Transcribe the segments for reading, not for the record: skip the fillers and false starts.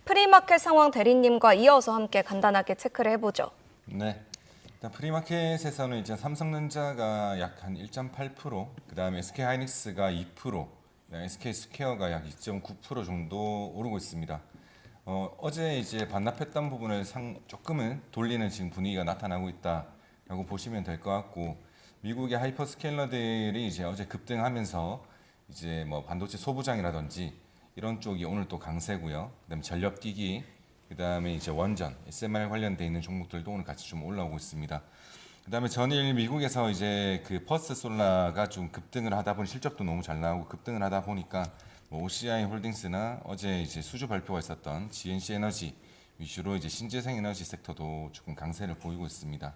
프리마켓 상황 대리님과 이어서 함께 간단하게 체크를 해보죠. 네. 일단 프리마켓에서는 이제 삼성전자가 약 한 1.8%, 그다음에 SK하이닉스가 2%, SK스퀘어가 약 2.9% 정도 오르고 있습니다. 어제 이제 반납했던 부분을 조금은 돌리는 지금 분위기가 나타나고 있다라고 보시면 될 것 같고, 미국의 하이퍼스케일러들이 이제 어제 급등하면서 이제 뭐 반도체 소부장이라든지 이런 쪽이 오늘 또 강세고요. 그다음에 전력기기, 그다음에 이제 원전, SMR 관련돼 있는 종목들도 오늘 같이 좀 올라오고 있습니다. 그다음에 전일 미국에서 이제 그 퍼스트 솔라가 좀 급등을 하다 보니 실적도 너무 잘 나오고 급등을 하다 보니까 뭐 OCI 홀딩스나 어제 이제 수주 발표가 있었던 GNC 에너지 위주로 이제 신재생 에너지 섹터도 조금 강세를 보이고 있습니다.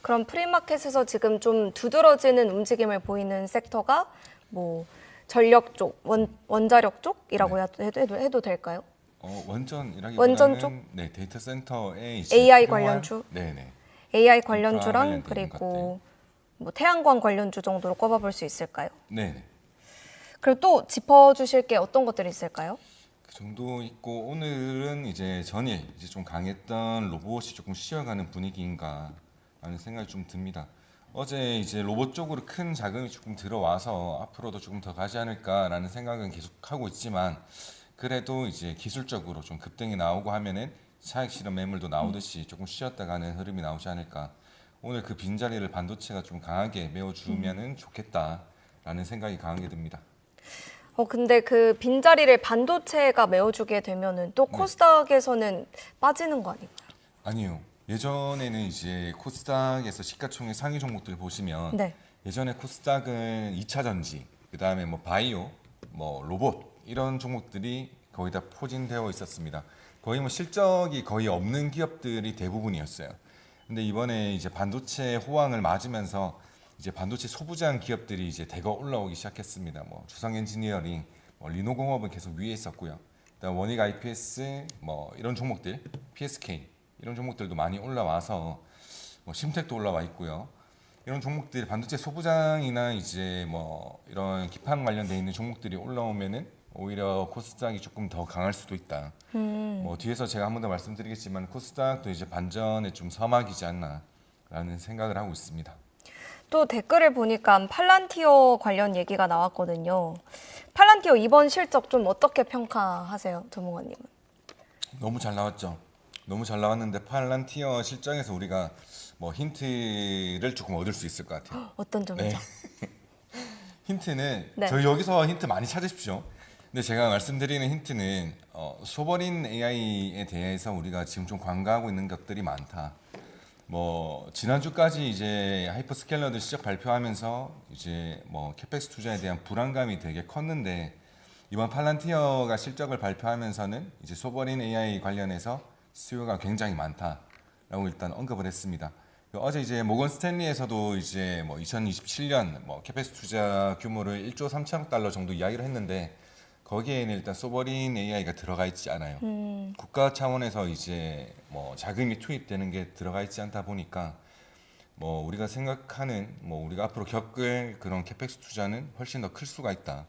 그럼 프리마켓에서 지금 좀 두드러지는 움직임을 보이는 섹터가 뭐 전력 쪽, 원자력 쪽이라고 해도 될까요? 원전 원전 쪽? 네, 데이터 센터에 이제 AI 관련주? 네네. AI 관련주랑 관련돼 있는 그리고 뭐 태양광 관련주 정도로 꼽아볼 수 있을까요? 네네. 그리고 또 짚어주실 게 어떤 것들이 있을까요? 그 정도 있고 오늘은 이제 전일 이제 좀 강했던 로봇이 조금 쉬어가는 분위기인가 하는 생각이 좀 듭니다. 어제 이제 로봇 쪽으로 큰 자금이 조금 들어와서 앞으로도 조금 더 가지 않을까라는 생각은 계속 하고 있지만 그래도 이제 기술적으로 좀 급등이 나오고 하면은 차익 실현 매물도 나오듯이 조금 쉬었다 가는 흐름이 나오지 않을까. 오늘 그 빈자리를 반도체가 좀 강하게 메워주면은 좋겠다라는 생각이 강하게 듭니다. 근데 그 빈자리를 반도체가 메워주게 되면은 또 코스닥에서는 빠지는 거 아닌가요? 아니요. 예전에는 이제 코스닥에서 시가총액 상위 종목들 보시면 네. 예전에 코스닥은 2차 전지, 그다음에 뭐 바이오, 뭐 로봇 이런 종목들이 거의 다 포진되어 있었습니다. 거의 뭐 실적이 거의 없는 기업들이 대부분이었어요. 근데 이번에 이제 반도체 호황을 맞으면서 이제 반도체 소부장 기업들이 이제 대거 올라오기 시작했습니다. 뭐 주성 엔지니어링, 뭐 리노공업은 계속 위에 있었고요. 그다음 원익 IPS 뭐 이런 종목들, PSK 이런 종목들도 많이 올라와서 뭐 심텍도 올라와 있고요. 이런 종목들이 반도체 소부장이나 이제 뭐 이런 기판 관련돼 있는 종목들이 올라오면은 오히려 코스닥이 조금 더 강할 수도 있다. 뭐 뒤에서 제가 한 번 더 말씀드리겠지만 코스닥도 이제 반전에 좀 서막이지 않나라는 생각을 하고 있습니다. 또 댓글을 보니까 팔란티어 관련 얘기가 나왔거든요. 팔란티어 이번 실적 좀 어떻게 평가하세요, 조몽환님은? 너무 잘 나왔죠. 너무 잘 나왔는데 팔란티어 실적에서 우리가 뭐 힌트를 조금 얻을 수 있을 것 같아요. 어떤 점이죠? 힌트는 네. 저희 여기서 힌트 많이 찾으십시오. 근데 제가 말씀드리는 힌트는 소버린 AI에 대해서 우리가 지금 좀 관가하고 있는 것들이 많다. 뭐 지난주까지 이제 하이퍼스케일러들 실적 발표하면서 이제 뭐 캐펙스 투자에 대한 불안감이 되게 컸는데 이번 팔란티어가 실적을 발표하면서는 이제 소버린 AI 관련해서 수요가 굉장히 많다라고 일단 언급을 했습니다. 어제 이제 모건 스탠리에서도 이제 뭐 2027년 뭐 캐펙스 투자 규모를 1조 3천억 달러 정도 이야기를 했는데 거기에는 일단 소버린 AI가 들어가 있지 않아요. 국가 차원에서 이제 뭐 자금이 투입되는 게 들어가 있지 않다 보니까 뭐 우리가 생각하는 뭐 우리가 앞으로 겪을 그런 캐펙스 투자는 훨씬 더 클 수가 있다.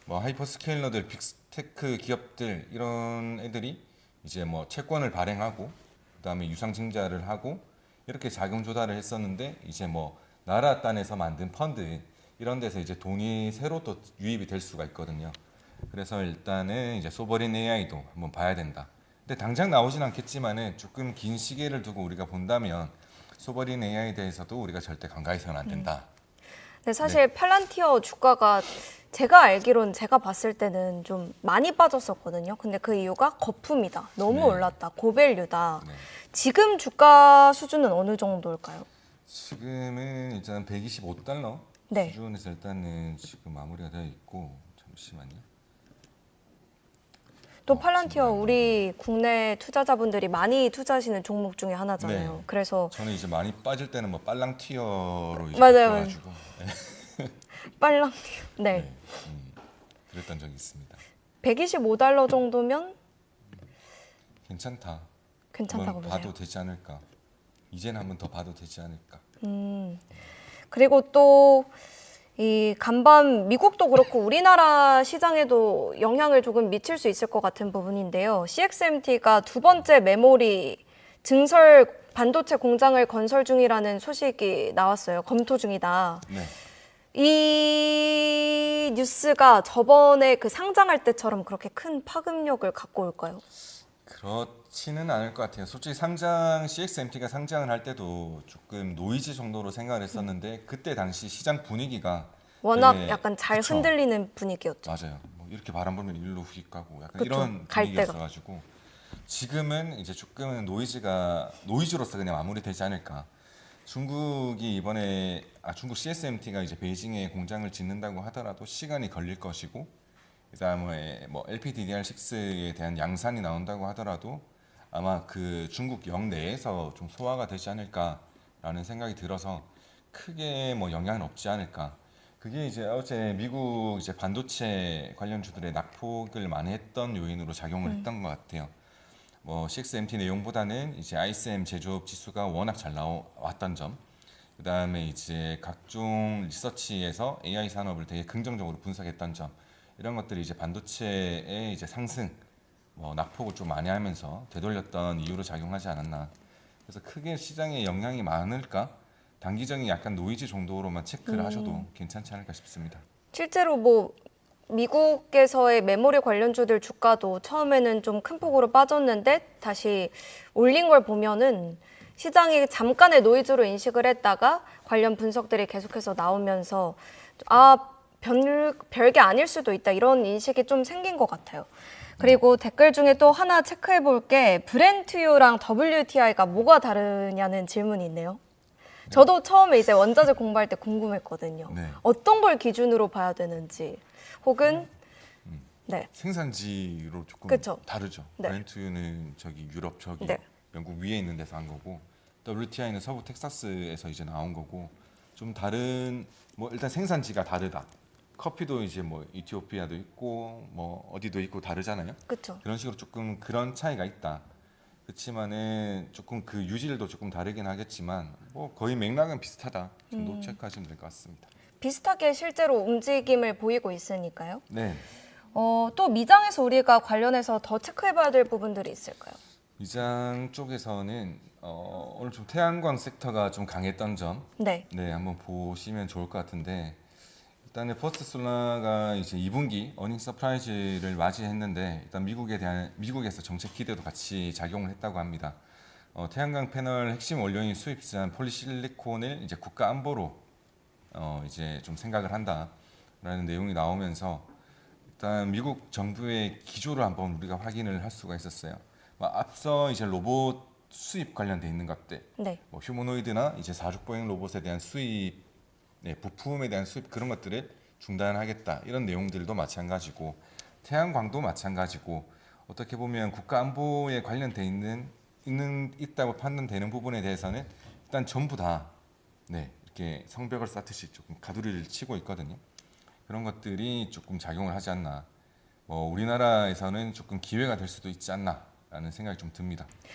뭐 하이퍼스케일러들, 빅테크 기업들 이런 애들이 이제 뭐 채권을 발행하고 그다음에 유상증자를 하고 이렇게 자금 조달을 했었는데 이제 뭐 나라 단에서 만든 펀드 이런 데서 이제 돈이 새로 또 유입이 될 수가 있거든요. 그래서 일단은 이제 소버린 AI도 한번 봐야 된다. 근데 당장 나오진 않겠지만은 조금 긴 시기를 두고 우리가 본다면 소버린 AI에 대해서도 우리가 절대 간과해서는 안 된다. 근데 사실 팔란티어 주가가 제가 알기로는 제가 봤을 때는 좀 많이 빠졌었거든요. 근데 그 이유가 거품이다. 너무 네. 올랐다. 고밸류다. 네. 지금 주가 수준은 어느 정도일까요? 지금은 일단 125달러 네. 수준에서 일단은 지금 마무리가 되어 있고 잠시만요. 또 팔란티어 우리 국내 투자자분들이 많이 투자하시는 종목 중에 하나잖아요. 네. 그래서 저는 이제 많이 빠질 때는 뭐 빨랑티어로 이제 맞아요. 바뀌어가지고 팔랑티어. 네. 네, 그랬던 적이 있습니다. 125달러 정도면 괜찮다. 괜찮다고 한번 보세요. 봐도 되지 않을까. 이제는 한번 더 봐도 되지 않을까. 그리고 또 이 간밤 미국도 그렇고 우리나라 시장에도 영향을 조금 미칠 수 있을 것 같은 부분인데요. CXMT가 두 번째 메모리 증설 반도체 공장을 건설 중이라는 소식이 나왔어요. 검토 중이다. 네. 이 뉴스가 저번에 그 상장할 때처럼 그렇게 큰 파급력을 갖고 올까요? 그렇지는 않을 것 같아요. 솔직히 상장 CXMT가 상장을 할 때도 조금 노이즈 정도로 생각을 했었는데 그때 당시 시장 분위기가 워낙 되게- 약간 잘 그쵸. 흔들리는 분위기였죠. 맞아요. 뭐 이렇게 바람 불면 일로 휙 가고 약간 그쵸. 이런 갈 때가. 분위기였어가지고 지금은 이제 조금은 노이즈로서 그냥 마무리되지 않을까. 중국이 이번에 중국 CSMT가 이제 베이징에 공장을 짓는다고 하더라도 시간이 걸릴 것이고 그다음에 뭐 LPDDR6에 대한 양산이 나온다고 하더라도 아마 그 중국 영내에서 좀 소화가 되지 않을까라는 생각이 들어서 크게 뭐 영향은 없지 않을까. 그게 이제 어제 미국 이제 반도체 관련주들의 낙폭을 많이 했던 요인으로 작용을 했던 것 같아요. 뭐 CXMT 내용보다는 이제 ISM 제조업 지수가 워낙 잘 나왔던 점, 그다음에 이제 각종 리서치에서 AI 산업을 되게 긍정적으로 분석했던 점, 이런 것들이 이제 반도체의 이제 상승, 뭐 낙폭을 좀 많이 하면서 되돌렸던 이유로 작용하지 않았나. 그래서 크게 시장에 영향이 많을까? 단기적인 약간 노이즈 정도로만 체크를 하셔도 괜찮지 않을까 싶습니다. 실제로 뭐 미국에서의 메모리 관련주들 주가도 처음에는 좀 큰 폭으로 빠졌는데 다시 올린 걸 보면은 시장이 잠깐의 노이즈로 인식을 했다가 관련 분석들이 계속해서 나오면서 별게 아닐 수도 있다 이런 인식이 좀 생긴 것 같아요. 그리고 댓글 중에 또 하나 체크해 볼 게 브렌트유랑 WTI가 뭐가 다르냐는 질문이 있네요. 저도 처음에 이제 원자재 공부할 때 궁금했거든요. 네. 어떤 걸 기준으로 봐야 되는지 혹은 네. 생산지로 조금 그쵸. 다르죠. 네. 브렌트유는 저기 유럽 저기 네. 영국 위에 있는 데서 한 거고 WTI는 서부 텍사스에서 이제 나온 거고 좀 다른 뭐 일단 생산지가 다르다. 커피도 이제 뭐 이티오피아도 있고 뭐 어디도 있고 다르잖아요. 그렇죠. 그런 식으로 조금 그런 차이가 있다. 그렇지만은 조금 그 유질도 조금 다르긴 하겠지만 뭐 거의 맥락은 비슷하다 정도 체크하시면 될 것 같습니다. 비슷하게 실제로 움직임을 보이고 있으니까요. 네. 또 미장에서 우리가 관련해서 더 체크해봐야 될 부분들이 있을까요? 미장 쪽에서는 오늘 좀 태양광 sek터가 좀 강했던 점, 네. 네 한번 보시면 좋을 것 같은데 일단은 퍼스트솔라가 이제 2분기 어닝 서프라이즈를 맞이했는데 일단 미국에서 정책 기대도 같이 작용을 했다고 합니다. 태양광 패널 핵심 원료인 수입산 폴리실리콘을 이제 국가 안보로 이제 좀 생각을 한다라는 내용이 나오면서 일단 미국 정부의 기조를 한번 우리가 확인을 할 수가 있었어요. 앞서 이제 로봇 수입 관련돼 있는 것들, 네. 뭐 휴머노이드나 이제 사족보행 로봇에 대한 수입, 네, 부품에 대한 수입 그런 것들을 중단하겠다 이런 내용들도 마찬가지고 태양광도 마찬가지고 어떻게 보면 국가 안보에 관련돼 있다고 판단되는 부분에 대해서는 일단 전부 다 네, 이렇게 성벽을 쌓듯이 조금 가두리를 치고 있거든요. 그런 것들이 조금 작용을 하지 않나. 뭐 우리나라에서는 조금 기회가 될 수도 있지 않나라는 생각이 좀 듭니다.